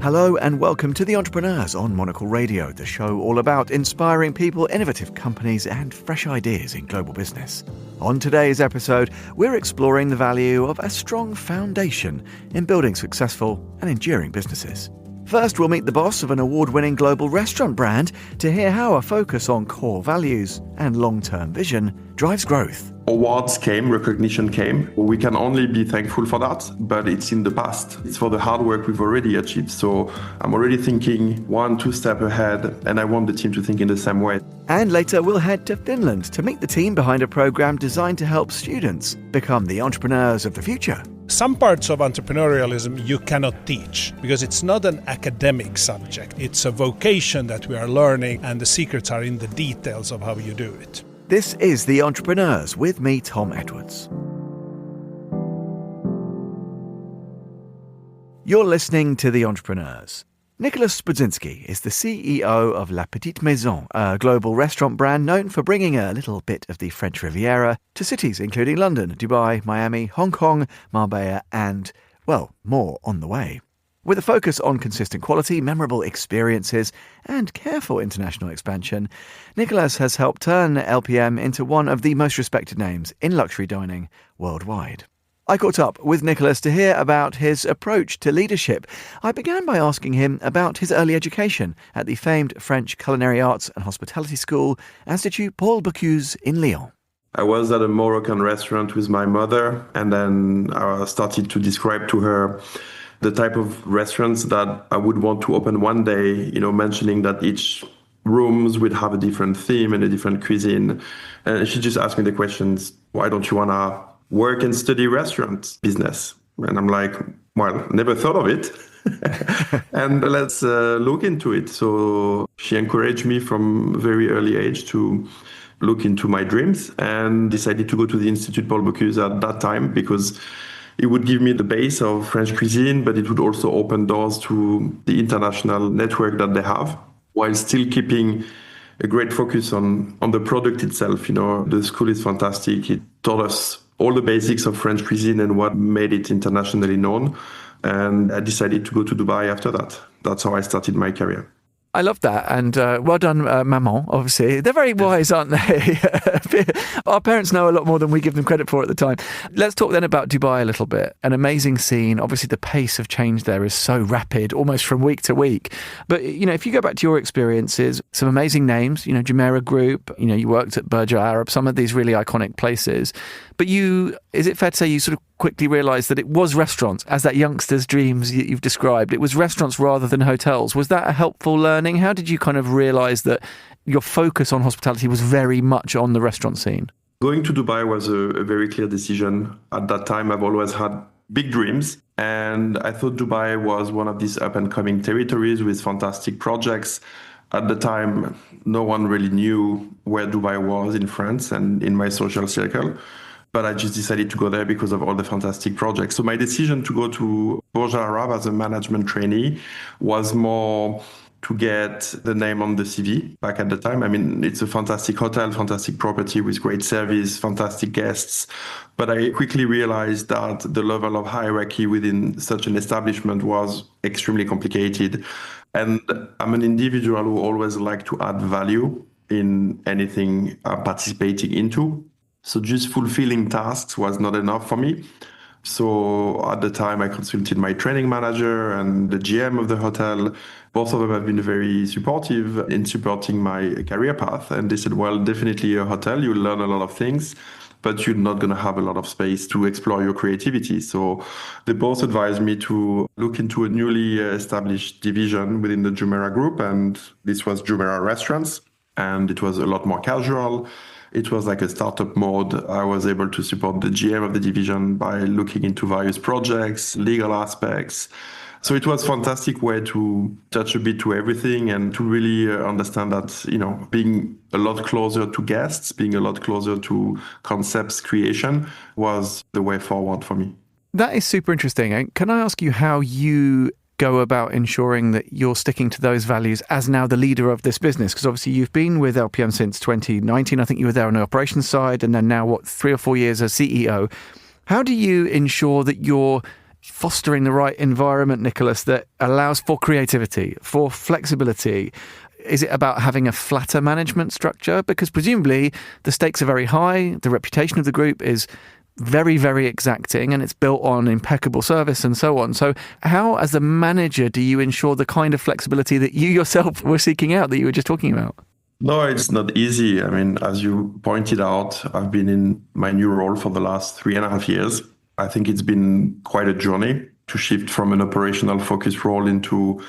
Hello and welcome to The Entrepreneurs on Monocle Radio, the show all about inspiring people, innovative companies and fresh ideas in global business. On today's episode, we're exploring the value of a strong foundation in building successful and enduring businesses. First, we'll meet the boss of an award-winning global restaurant brand to hear how a focus on core values and long-term vision drives growth. Awards came, recognition came. We can only be thankful for that, but it's in the past. It's for the hard work we've already achieved. So I'm already thinking 1-2 steps ahead, and I want the team to think in the same way. And later we'll head to Finland to meet the team behind a program designed to help students become the entrepreneurs of the future. Some parts of entrepreneurialism you cannot teach because it's not an academic subject. It's a vocation that we are learning, and the secrets are in the details of how you do it. This is The Entrepreneurs with me, Tom Edwards. You're listening to The Entrepreneurs. Nicolas Budzynski is the CEO of La Petite Maison, a global restaurant brand known for bringing a little bit of the French Riviera to cities including London, Dubai, Miami, Hong Kong, Marbella and, well, more on the way. With a focus on consistent quality, memorable experiences and careful international expansion, Nicolas has helped turn LPM into one of the most respected names in luxury dining worldwide. I caught up with Nicolas to hear about his approach to leadership. I began by asking him about his early education at the famed French Culinary Arts and Hospitality School, Institut Paul Bocuse in Lyon. I was at a Moroccan restaurant with my mother, and then I started to describe to her the type of restaurants that I would want to open one day, mentioning that each rooms would have a different theme and a different cuisine. And she just asked me the questions, why don't you want to work and study restaurant business? And I'm like, well, never thought of it. And let's look into it. So she encouraged me from a very early age to look into my dreams and decided to go to the Institut Paul Bocuse at that time because it would give me the base of French cuisine, but it would also open doors to the international network that they have, while still keeping a great focus on the product itself. The school is fantastic. It taught us all the basics of French cuisine and what made it internationally known. And I decided to go to Dubai after that. That's how I started my career. I love that, and well done, Maman, obviously. They're very wise, aren't they? Our parents know a lot more than we give them credit for at the time. Let's talk then about Dubai a little bit. An amazing scene. Obviously, the pace of change there is so rapid, almost from week to week. But, if you go back to your experiences, some amazing names, Jumeirah Group, you worked at Burj Al Arab, some of these really iconic places. But is it fair to say you sort of quickly realised that it was restaurants, as that youngster's dreams you've described? It was restaurants rather than hotels. Was that a helpful learning? How did you kind of realise that your focus on hospitality was very much on the restaurant scene? Going to Dubai was a very clear decision. At that time, I've always had big dreams. And I thought Dubai was one of these up-and-coming territories with fantastic projects. At the time, no one really knew where Dubai was in France and in my social circle. But I just decided to go there because of all the fantastic projects. So my decision to go to Burj Al Arab as a management trainee was more to get the name on the CV back at the time. I mean, it's a fantastic hotel, fantastic property with great service, fantastic guests. But I quickly realized that the level of hierarchy within such an establishment was extremely complicated. And I'm an individual who always liked to add value in anything I'm participating into. So just fulfilling tasks was not enough for me. So at the time, I consulted my training manager and the GM of the hotel. Both of them have been very supportive in supporting my career path. And they said, well, definitely a hotel, you'll learn a lot of things, but you're not going to have a lot of space to explore your creativity. So they both advised me to look into a newly established division within the Jumeirah Group. And this was Jumeirah Restaurants. And it was a lot more casual. It was like a startup mode. I was able to support the GM of the division by looking into various projects, legal aspects. So it was a fantastic way to touch a bit to everything and to really understand that, being a lot closer to guests, being a lot closer to concepts creation was the way forward for me. That is super interesting. And can I ask you how you go about ensuring that you're sticking to those values as now the leader of this business? Because obviously you've been with LPM since 2019. I think you were there on the operations side, and then now, 3 or 4 years as CEO. How do you ensure that you're fostering the right environment, Nicolas, that allows for creativity, for flexibility? Is it about having a flatter management structure? Because presumably the stakes are very high, the reputation of the group is very, very exacting, and it's built on impeccable service and so on. So how, as a manager, do you ensure the kind of flexibility that you yourself were seeking out, that you were just talking about? No, it's not easy. I mean, as you pointed out, I've been in my new role for the last 3.5 years. I think it's been quite a journey to shift from an operational focused role into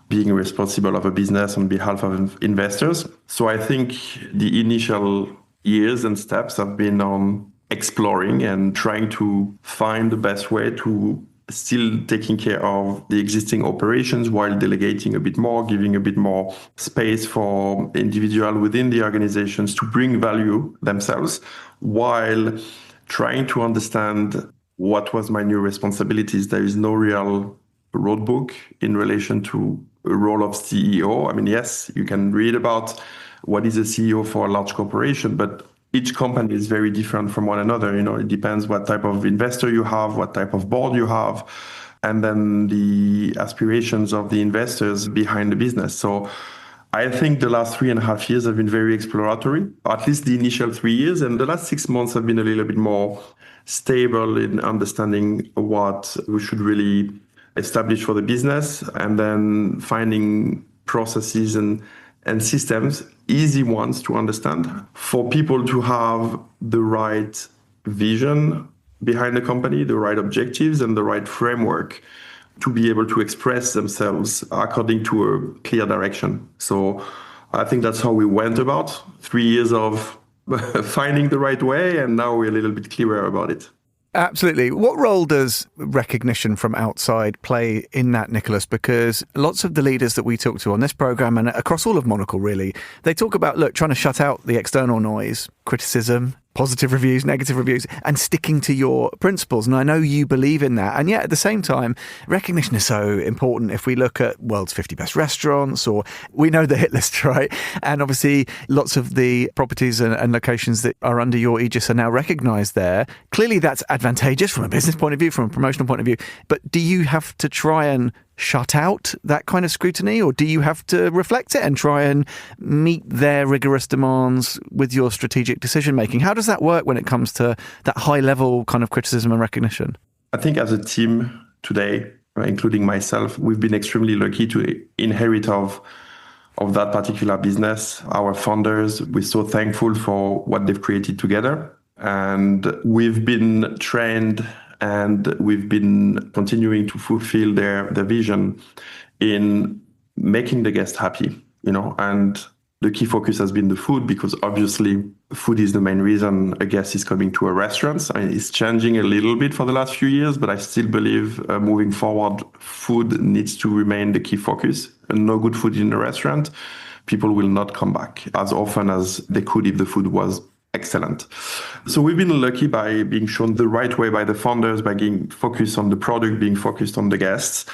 being responsible of a business on behalf of investors. So I think the initial years and steps have been on exploring and trying to find the best way to still taking care of the existing operations while delegating a bit more, giving a bit more space for individuals within the organizations to bring value themselves, while trying to understand what was my new responsibilities. There is no real roadbook in relation to a role of CEO. I mean, yes, you can read about what is a CEO for a large corporation, but each company is very different from one another. It depends what type of investor you have, what type of board you have, and then the aspirations of the investors behind the business. So I think the last 3.5 years have been very exploratory, at least the initial 3 years. And the last 6 months have been a little bit more stable in understanding what we should really establish for the business, and then finding processes and systems, easy ones to understand, for people to have the right vision behind the company, the right objectives, and the right framework to be able to express themselves according to a clear direction. So I think that's how we went about 3 years of finding the right way, and now we're a little bit clearer about it. Absolutely. What role does recognition from outside play in that, Nicolas? Because lots of the leaders that we talk to on this programme and across all of Monocle, really, they talk about, trying to shut out the external noise, criticism, positive reviews, negative reviews, and sticking to your principles. And I know you believe in that. And yet at the same time, recognition is so important. If we look at world's 50 best restaurants, or we know the hit list, right? And obviously lots of the properties and locations that are under your aegis are now recognised there. Clearly that's advantageous from a business point of view, from a promotional point of view. But do you have to try and shut out that kind of scrutiny, or do you have to reflect it and try and meet their rigorous demands with your strategic decision making? How does that work when it comes to that high level kind of criticism and recognition? I think as a team today, including myself, we've been extremely lucky to inherit of that particular business. Our founders, we're so thankful for what they've created together, and we've been trained and we've been continuing to fulfill their vision in making the guest happy, and the key focus has been the food, because obviously food is the main reason a guest is coming to a restaurant. I mean, it's changing a little bit for the last few years, but I still believe moving forward, food needs to remain the key focus. And no good food in a restaurant, people will not come back as often as they could if the food was excellent. So we've been lucky by being shown the right way by the founders, by being focused on the product, being focused on the guests.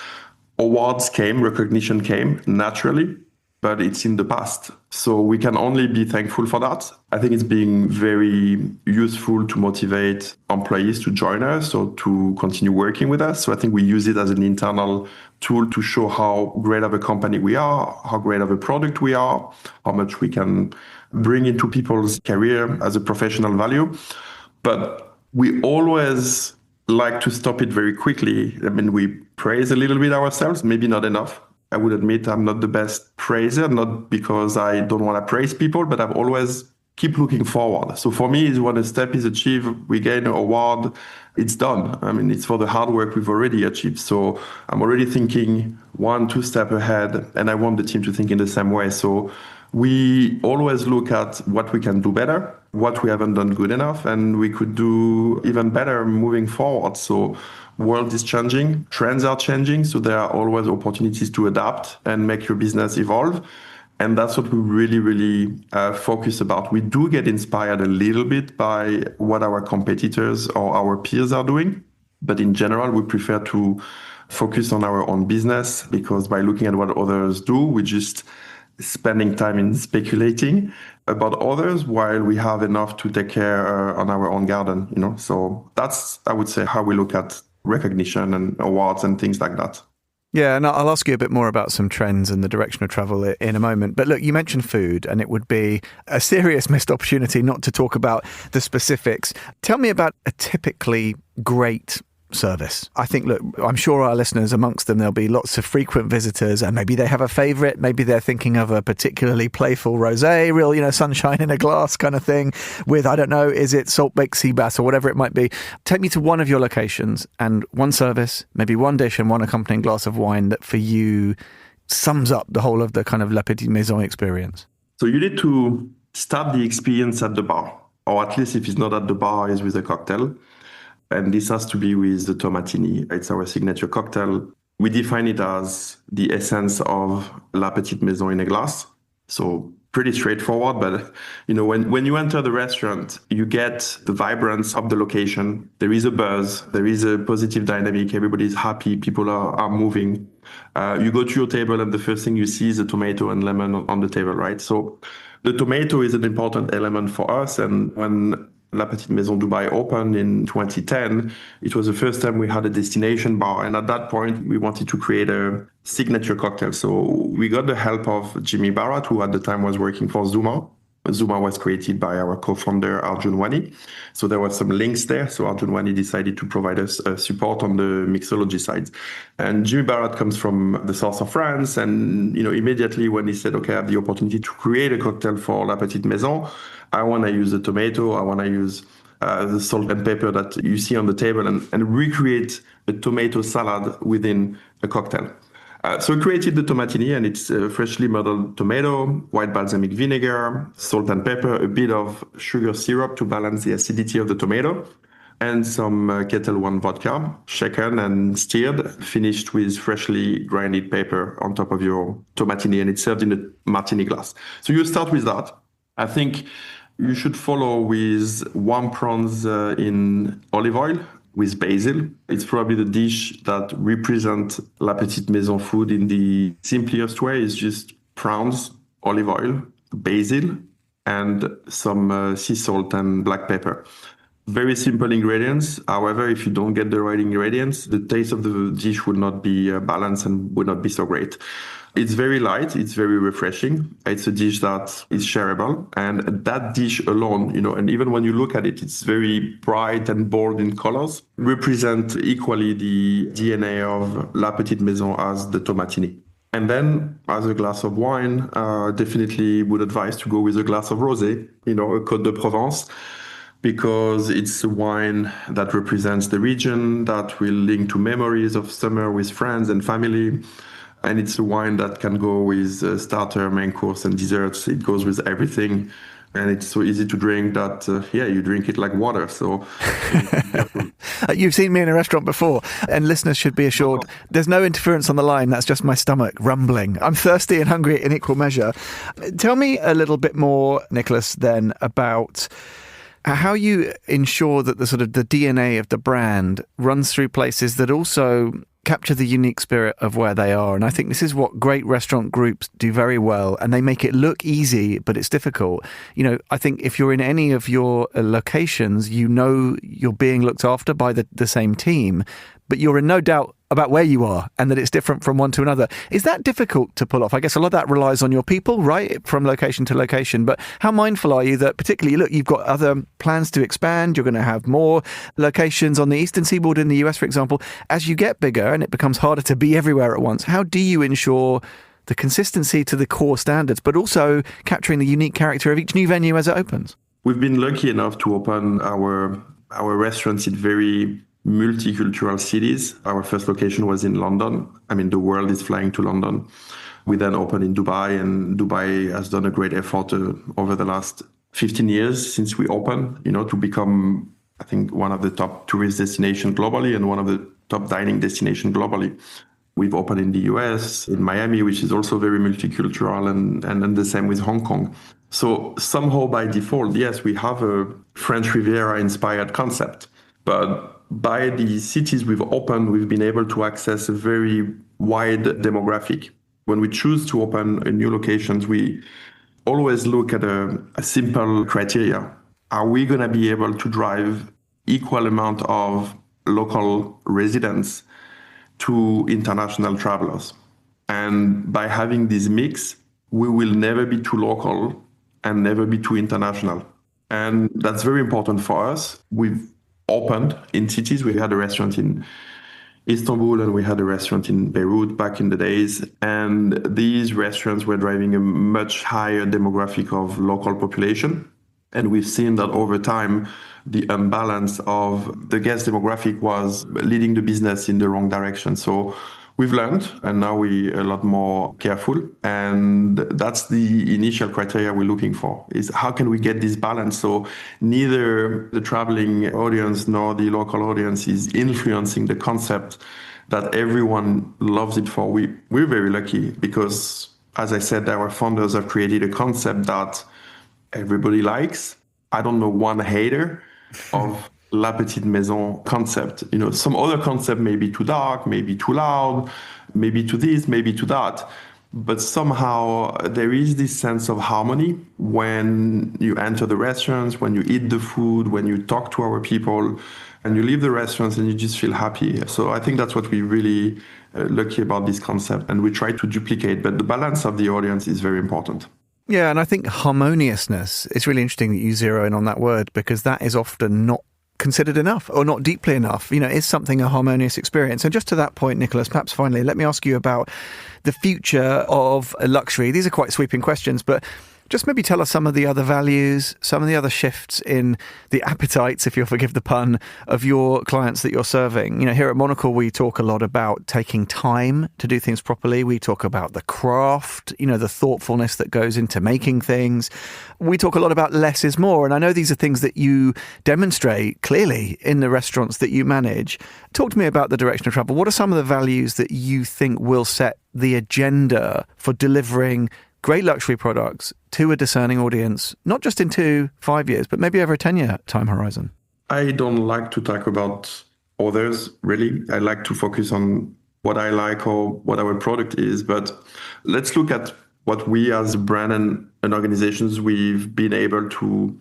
Awards came, recognition came naturally, but it's in the past. So we can only be thankful for that. I think it's being very useful to motivate employees to join us or to continue working with us. So I think we use it as an internal tool to show how great of a company we are, how great of a product we are, how much we can bring into people's career as a professional value. But we always like to stop it very quickly. I mean, we praise a little bit ourselves, maybe not enough. I would admit I'm not the best praiser, not because I don't want to praise people, but I've always keep looking forward. So for me, when a step is achieved, we gain an award, it's done. I mean, it's for the hard work we've already achieved. So I'm already thinking 1-2 steps ahead, and I want the team to think in the same way. So we always look at what we can do better, what we haven't done good enough, and we could do even better moving forward. So world is changing, trends are changing, so there are always opportunities to adapt and make your business evolve. And that's what we really, really focus about. We do get inspired a little bit by what our competitors or our peers are doing. But in general, we prefer to focus on our own business, because by looking at what others do, we just spending time in speculating about others while we have enough to take care on our own garden, So that's, I would say, how we look at recognition and awards and things like that. Yeah, and I'll ask you a bit more about some trends and the direction of travel in a moment. But look, you mentioned food, and it would be a serious missed opportunity not to talk about the specifics. Tell me about a typically great service. I think, look, I'm sure our listeners, amongst them, there'll be lots of frequent visitors, and maybe they have a favourite. Maybe they're thinking of a particularly playful rosé, real, sunshine in a glass kind of thing with, I don't know, is it salt-baked sea bass or whatever it might be. Take me to one of your locations and one service, maybe one dish and one accompanying glass of wine that for you sums up the whole of the kind of La Petite Maison experience. So you need to start the experience at the bar, or at least if it's not at the bar, is with a cocktail. And this has to be with the tomatini. It's our signature cocktail. We define it as the essence of La Petite Maison in a glass. So pretty straightforward, but when you enter the restaurant, you get the vibrance of the location. There is a buzz, there is a positive dynamic, everybody's happy, people are moving. You go to your table and the first thing you see is a tomato and lemon on the table, right? So the tomato is an important element for us. And when La Petite Maison Dubai opened in 2010, it was the first time we had a destination bar. And at that point, we wanted to create a signature cocktail. So we got the help of Jimmy Barrett, who at the time was working for Zuma. Zuma was created by our co-founder, Arjun Wani. So there were some links there. So Arjun Wani decided to provide us support on the mixology side. And Jimmy Barrett comes from the south of France. And, immediately when he said, okay, I have the opportunity to create a cocktail for La Petite Maison, I want to use the tomato, I want to use the salt and pepper that you see on the table and recreate a tomato salad within a cocktail. So we created the tomatini, and it's freshly muddled tomato, white balsamic vinegar, salt and pepper, a bit of sugar syrup to balance the acidity of the tomato, and some Ketel One vodka, shaken and stirred, finished with freshly grinded pepper on top of your tomatini, and it's served in a martini glass. So you start with that. I think you should follow with warm prawns in olive oil with basil. It's probably the dish that represents La Petite Maison food in the simplest way. It's just prawns, olive oil, basil, and some sea salt and black pepper. Very simple ingredients. However, if you don't get the right ingredients, the taste of the dish would not be balanced and would not be so great. It's very light. It's very refreshing. It's a dish that is shareable. And that dish alone, and even when you look at it, it's very bright and bold in colors, represent equally the DNA of La Petite Maison as the tomatini. And then as a glass of wine, definitely would advise to go with a glass of rosé, a Côte de Provence, because it's a wine that represents the region, that will link to memories of summer with friends and family. And it's a wine that can go with starter, main course, and desserts. It goes with everything. And it's so easy to drink that, you drink it like water. So You've seen me in a restaurant before, and listeners should be assured there's no interference on the line. That's just my stomach rumbling. I'm thirsty and hungry in equal measure. Tell me a little bit more, Nicolas, then about how you ensure that the sort of the DNA of the brand runs through places that also capture the unique spirit of where they are. And I think this is what great restaurant groups do very well, and they make it look easy, but it's difficult. I think if you're in any of your locations, you're being looked after by the same team, but you're in no doubt about where you are and that it's different from one to another. Is that difficult to pull off? I guess a lot of that relies on your people, right, from location to location. But how mindful are you that particularly, look, you've got other plans to expand, you're going to have more locations on the eastern seaboard in the US, for example. As you get bigger and it becomes harder to be everywhere at once, how do you ensure the consistency to the core standards, but also capturing the unique character of each new venue as it opens? We've been lucky enough to open our restaurants in very multicultural cities. Our first location was in London. The world is flying to London. We then opened in Dubai, and Dubai has done a great effort over the last 15 years since we opened, to become, I think, one of the top tourist destinations globally and one of the top dining destinations globally. We've opened in the US, in Miami, which is also very multicultural, and then the same with Hong Kong. So somehow by default, yes, we have a French Riviera-inspired concept, but by the cities we've opened, we've been able to access a very wide demographic. When we choose to open new locations, we always look at a simple criteria. Are we going to be able to drive equal amount of local residents to international travelers. And by having this mix, we will never be too local and never be too international. And that's very important for us. We've opened in cities. We had a restaurant in Istanbul and we had a restaurant in Beirut back in the days. And these restaurants were driving a much higher demographic of local population. And we've seen that over time, the imbalance of the guest demographic was leading the business in the wrong direction. So we've learned, and now we're a lot more careful. And that's the initial criteria we're looking for, is how can we get this balance so neither the traveling audience nor the local audience is influencing the concept that everyone loves it for. We're very lucky because, as I said, our founders have created a concept that everybody likes. I don't know one hater of La Petite Maison concept. You know, some other concept may be too dark, maybe too loud, maybe to this, maybe to that. But somehow there is this sense of harmony when you enter the restaurants, when you eat the food, when you talk to our people, and you leave the restaurants and you just feel happy. So I think that's what we really lucky about this concept. And we try to duplicate, but the balance of the audience is very important. Yeah, and I think harmoniousness, it's really interesting that you zero in on that word, because that is often not considered enough or not deeply enough. You know, is something a harmonious experience? And just to that point, Nicolas, perhaps finally, let me ask you about the future of luxury. These are quite sweeping questions, but just maybe tell us some of the other values, some of the other shifts in the appetites, if you'll forgive the pun, of your clients that you're serving. You know, here at Monocle, we talk a lot about taking time to do things properly. We talk about the craft, you know, the thoughtfulness that goes into making things. We talk a lot about less is more. And I know these are things that you demonstrate clearly in the restaurants that you manage. Talk to me about the direction of travel. What are some of the values that you think will set the agenda for delivering great luxury products to a discerning audience, not just in 2-5 years, but maybe over a 10-year time horizon? I don't like to talk about others, really. I like to focus on what I like or what our product is. But let's look at what we as a brand and organizations we've been able to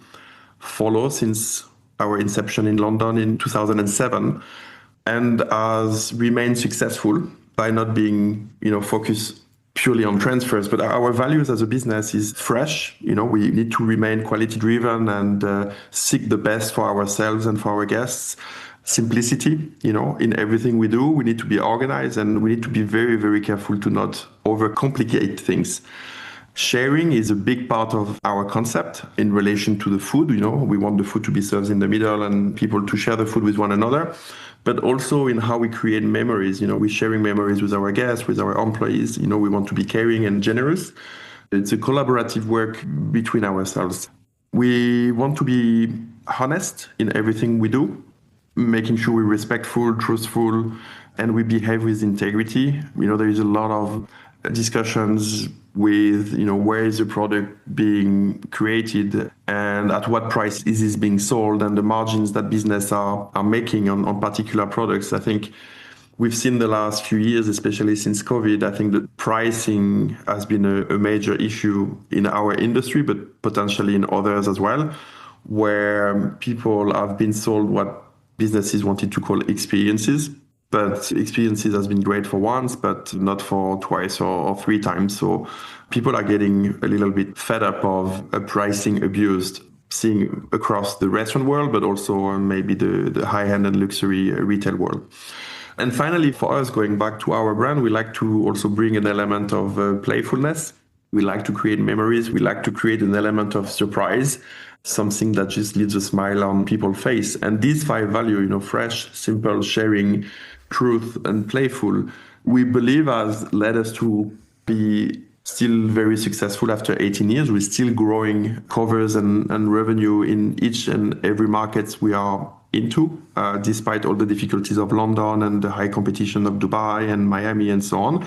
follow since our inception in London in 2007 and has remained successful by not being, focused purely on transfers, but our values as a business is fresh. You know, we need to remain quality driven and seek the best for ourselves and for our guests. Simplicity, in everything we do, we need to be organized and we need to be very, very careful to not overcomplicate things. Sharing is a big part of our concept in relation to the food. We want the food to be served in the middle and people to share the food with one another, but also in how we create memories. We're sharing memories with our guests, with our employees. We want to be caring and generous. It's a collaborative work between ourselves. We want to be honest in everything we do, making sure we're respectful, truthful, and we behave with integrity. There is a lot of discussions with, where is the product being created and at what price is this being sold and the margins that business are making on particular products. I think we've seen the last few years, especially since COVID, I think that pricing has been a major issue in our industry, but potentially in others as well, where people have been sold what businesses wanted to call experiences. But experiences has been great for once, but not for twice or 3 times. So people are getting a little bit fed up of a pricing abused, seeing across the restaurant world, but also maybe the high-end and luxury retail world. And finally, for us, going back to our brand, we like to also bring an element of playfulness. We like to create memories. We like to create an element of surprise, something that just leaves a smile on people's face. And these 5 values, fresh, simple, sharing, truth, and playful, we believe has led us to be still very successful after 18 years. We're still growing covers and revenue in each and every market we are into, despite all the difficulties of London and the high competition of Dubai and Miami and so on.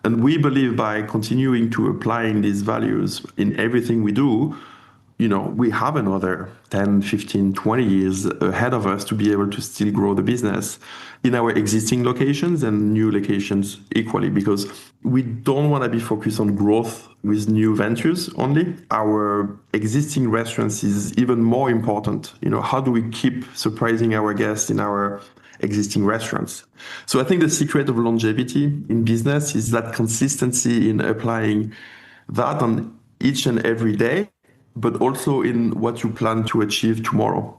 And we believe by continuing to applying these values in everything we do, we have another 10, 15, 20 years ahead of us to be able to still grow the business in our existing locations and new locations equally, because we don't want to be focused on growth with new ventures only. Our existing restaurants is even more important. How do we keep surprising our guests in our existing restaurants. So I think the secret of longevity in business is that consistency in applying that on each and every day, but also in what you plan to achieve tomorrow.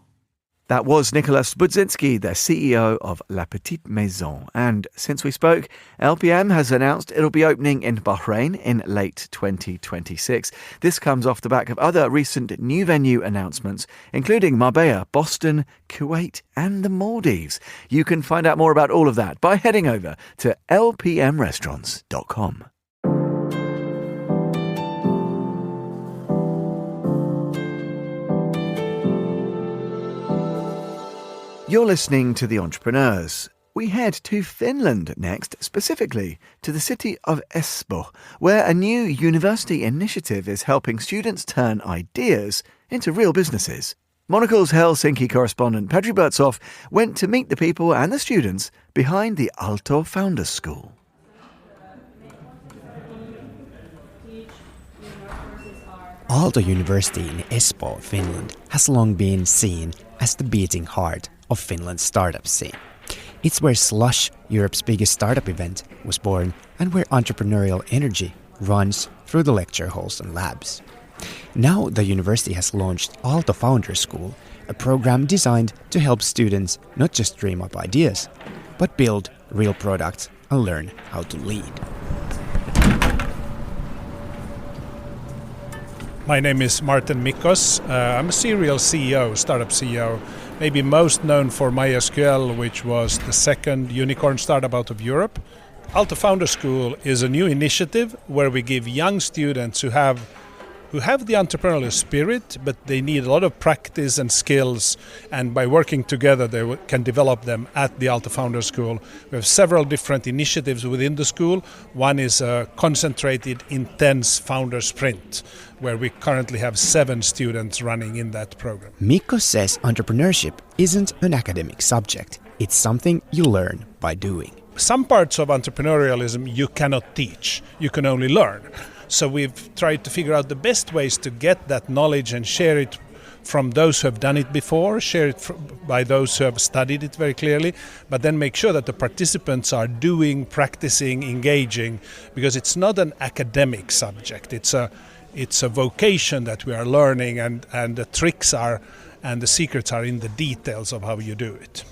That was Nicolas Budzynski, the CEO of La Petite Maison. And since we spoke, LPM has announced it'll be opening in Bahrain in late 2026. This comes off the back of other recent new venue announcements, including Marbella, Boston, Kuwait and the Maldives. You can find out more about all of that by heading over to lpmrestaurants.com. You're listening to The Entrepreneurs. We head to Finland next, specifically to the city of Espoo, where a new university initiative is helping students turn ideas into real businesses. Monocle's Helsinki correspondent Petri Burtsoff went to meet the people and the students behind the Aalto Founder School. Aalto University in Espoo, Finland, has long been seen as the beating heart of Finland's startup scene. It's where Slush, Europe's biggest startup event, was born and where entrepreneurial energy runs through the lecture halls and labs. Now the university has launched Aalto Founder School, a program designed to help students not just dream up ideas, but build real products and learn how to lead. My name is Martin Mikos. I'm a serial CEO, startup CEO, maybe most known for MySQL, which was the second unicorn startup out of Europe. Aalto Founder School is a new initiative where we give young students who have the entrepreneurial spirit, but they need a lot of practice and skills, and by working together they can develop them at the Aalto Founder School. We have several different initiatives within the school. One is a concentrated, intense founder sprint, where we currently have 7 students running in that program. Mikko says entrepreneurship isn't an academic subject. It's something you learn by doing. Some parts of entrepreneurialism you cannot teach, you can only learn. So we've tried to figure out the best ways to get that knowledge and share it from those who have done it before, share it by those who have studied it very clearly, but then make sure that the participants are doing, practicing, engaging, because it's not an academic subject. It's a vocation that we are learning, and the tricks are and the secrets are in the details of how you do it.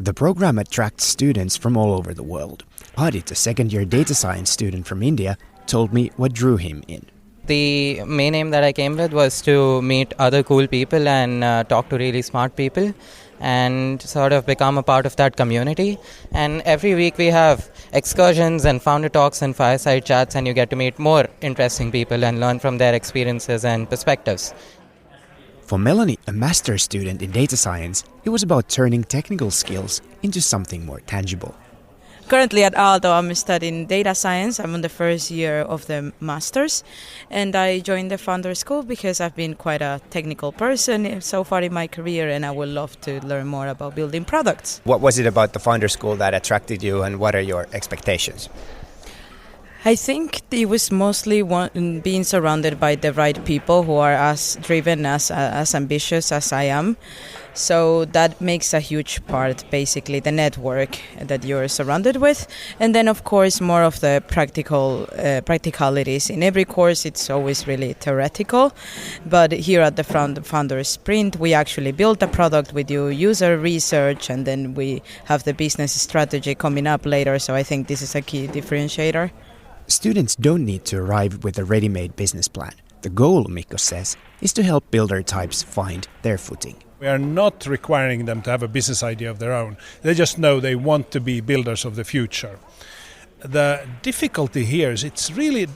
The program attracts students from all over the world. Adit, a second-year data science student from India, told me what drew him in. The main aim that I came with was to meet other cool people and talk to really smart people and sort of become a part of that community. And every week we have excursions and founder talks and fireside chats, and you get to meet more interesting people and learn from their experiences and perspectives. For Melanie, a master's student in data science, it was about turning technical skills into something more tangible. Currently at Aalto, I'm studying data science. I'm on the first year of the master's, and I joined the Founder School because I've been quite a technical person so far in my career, and I would love to learn more about building products. What was it about the Founder School that attracted you, and what are your expectations? I think it was mostly being surrounded by the right people who are as driven, as ambitious as I am. So that makes a huge part, basically, the network that you're surrounded with. And then, of course, more of the practicalities. In every course, it's always really theoretical. But here at the Founder Sprint, we actually build a product, we do user research, and then we have the business strategy coming up later. So I think this is a key differentiator. Students don't need to arrive with a ready-made business plan. The goal, Mikko says, is to help builder types find their footing. We are not requiring them to have a business idea of their own. They just know they want to be builders of the future. The difficulty here is it's really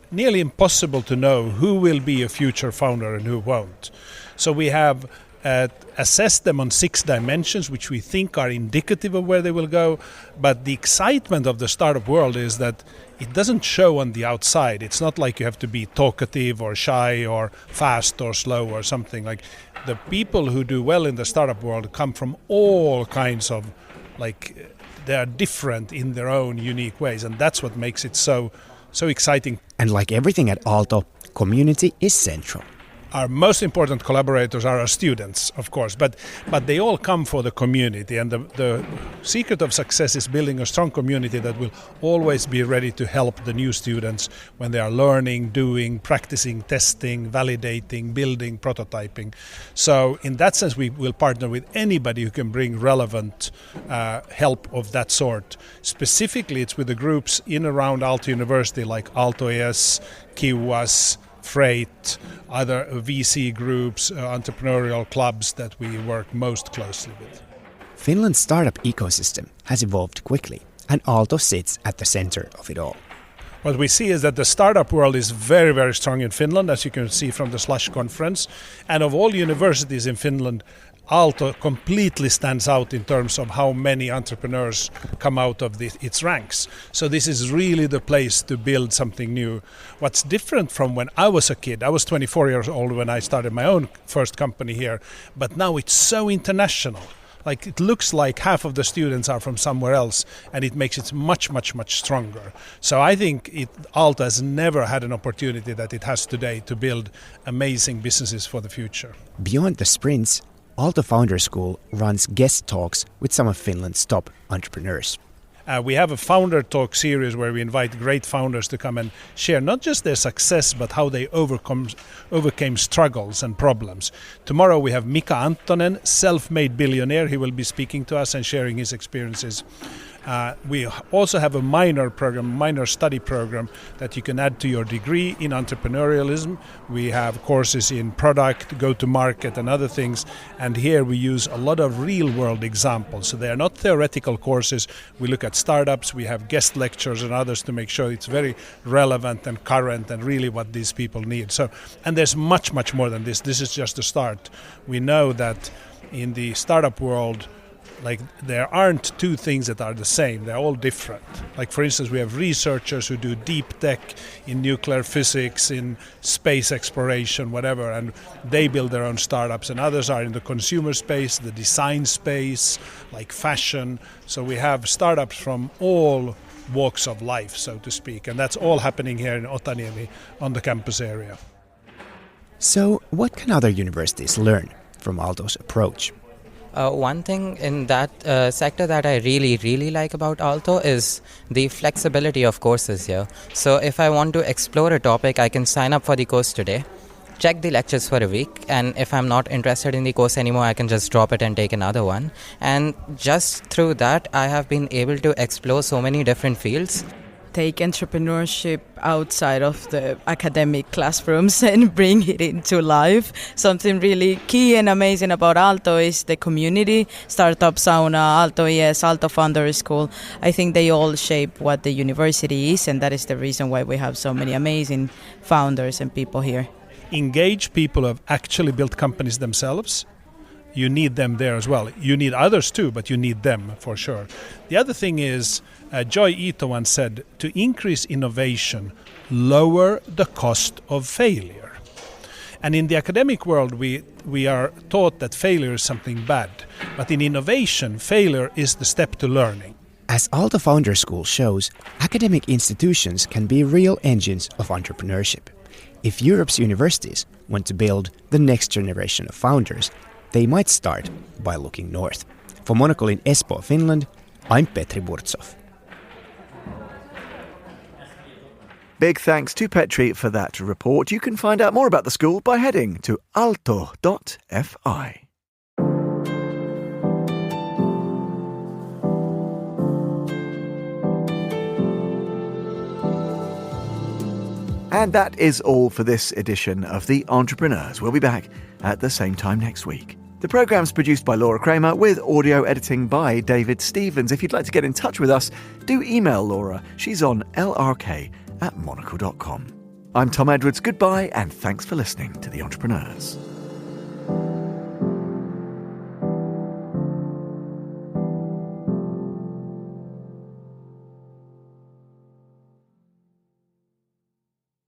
nearly impossible to know who will be a future founder and who won't. So we have assessed them on 6 dimensions, which we think are indicative of where they will go. But the excitement of the startup world is that it doesn't show on the outside. It's not like you have to be talkative or shy or fast or slow or something. Like, the people who do well in the startup world come from all kinds of, they are different in their own unique ways, and that's what makes it so exciting. And like everything at Aalto, community is central. Our most important collaborators are our students, of course, but they all come for the community. And the secret of success is building a strong community that will always be ready to help the new students when they are learning, doing, practicing, testing, validating, building, prototyping. So in that sense, we will partner with anybody who can bring relevant help of that sort. Specifically, it's with the groups in around Aalto University like Aalto ES, Kiuas, Freight, other VC groups, entrepreneurial clubs that we work most closely with. Finland's startup ecosystem has evolved quickly, and Aalto sits at the center of it all. What we see is that the startup world is very, very strong in Finland, as you can see from the Slush conference. And of all universities in Finland, Aalto completely stands out in terms of how many entrepreneurs come out of its ranks. So this is really the place to build something new. What's different from when I was a kid, I was 24 years old when I started my own first company here, but now it's so international. Like, it looks like half of the students are from somewhere else, and it makes it much, much, much stronger. So I think Aalto has never had an opportunity that it has today to build amazing businesses for the future. Beyond the sprints, Aalto Founder School runs guest talks with some of Finland's top entrepreneurs. We have a founder talk series where we invite great founders to come and share not just their success, but how they overcame struggles and problems. Tomorrow we have Mika Antonen, self-made billionaire. He will be speaking to us and sharing his experiences. We also have a minor study program that you can add to your degree in entrepreneurialism. We have courses in product, go-to-market and other things. And here we use a lot of real-world examples. So they are not theoretical courses. We look at startups. We have guest lectures and others to make sure it's very relevant and current and really what these people need. So, and there's much, much more than this. This is just the start. We know that in the startup world, like, there aren't two things that are the same. They're all different. Like, for instance, we have researchers who do deep tech in nuclear physics, in space exploration, whatever, and they build their own startups. And others are in the consumer space, the design space, like fashion. So we have startups from all walks of life, so to speak. And that's all happening here in Otaniemi on the campus area. So what can other universities learn from Aalto's approach? One thing in that sector that I really like about Aalto is the flexibility of courses here. So if I want to explore a topic, I can sign up for the course today, check the lectures for a week, and if I'm not interested in the course anymore, I can just drop it and take another one. And just through that, I have been able to explore so many different fields. Take entrepreneurship outside of the academic classrooms and bring it into life. Something really key and amazing about Aalto is the community, Startup Sauna, Aalto ES, Aalto Founder School. I think they all shape what the university is, and that is the reason why we have so many amazing founders and people here. Engage people who have actually built companies themselves. You need them there as well. You need others too, but you need them for sure. The other thing is, Joy Ito once said, to increase innovation, lower the cost of failure. And in the academic world, we are taught that failure is something bad. But in innovation, failure is the step to learning. As Aalto Founder School shows, academic institutions can be real engines of entrepreneurship. If Europe's universities want to build the next generation of founders, they might start by looking north. For Monocle in Espoo, Finland, I'm Petri Burtsov. Big thanks to Petri for that report. You can find out more about the school by heading to aalto.fi. And that is all for this edition of The Entrepreneurs. We'll be back at the same time next week. The programme's produced by Laura Kramer with audio editing by David Stevens. If you'd like to get in touch with us, do email Laura. She's on lrk@monocle.com. I'm Tom Edwards. Goodbye and thanks for listening to The Entrepreneurs.